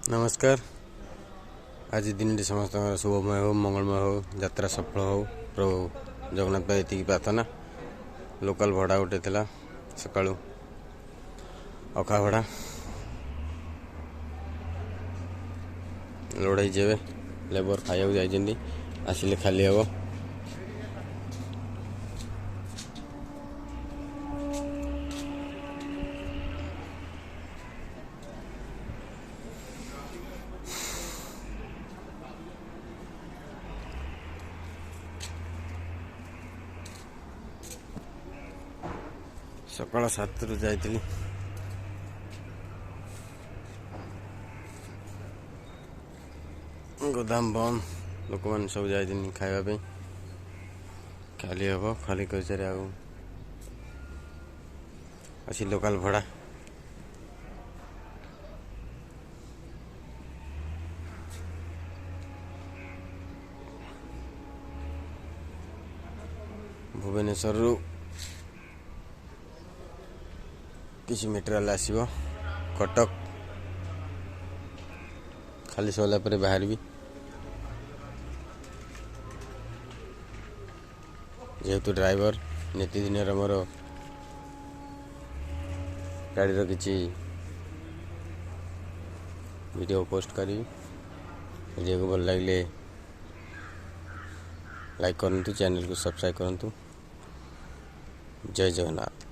नमस्कार। आज दिन समस्त शुभमय हो, मंगलमय हो, यात्रा सफल हो। प्रभु जगन्नाथ भाई ये प्रार्थना। लोकल भड़ा गोटे थी सका अखा भड़ा लड़ाई जेबे लेबर खाया जाइए आसिले खाली हम। सकाल 7 रु जाइली गोदाम बंद लोक मैंने सब जाइए खावाई खाली हम खाली कर आसी लोकल भड़ा भुवनेश्वर किसी मेटेरियल आसो कटक खाली सरला बाहर भी जेहेतु ड्राइवर नीतिदिन मोर गाड़ी किसी वीडियो पोस्ट करी। वीडियो को भल लगे लाइक करूँ, चैनल को सब्सक्राइब करूँ। जय जगन्नाथ।